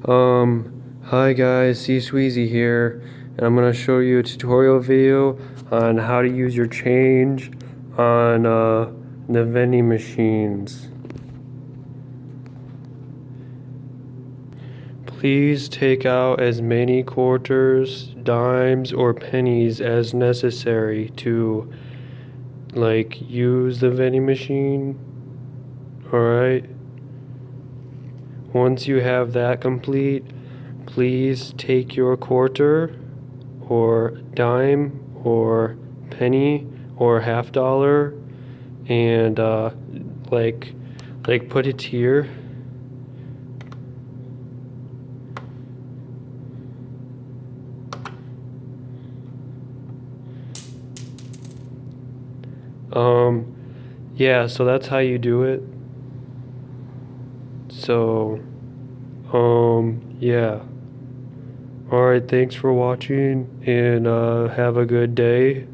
Hi guys, C-Sweezy here, and I'm gonna show you a tutorial video on how to use your change on the vending machines. Please take out as many quarters, dimes, or pennies as necessary to use the vending machine. Alright? Once you have that complete, please take your quarter or dime or penny or $half and put it here. Yeah, so that's how you do it. So yeah. Alright, thanks for watching, and have a good day.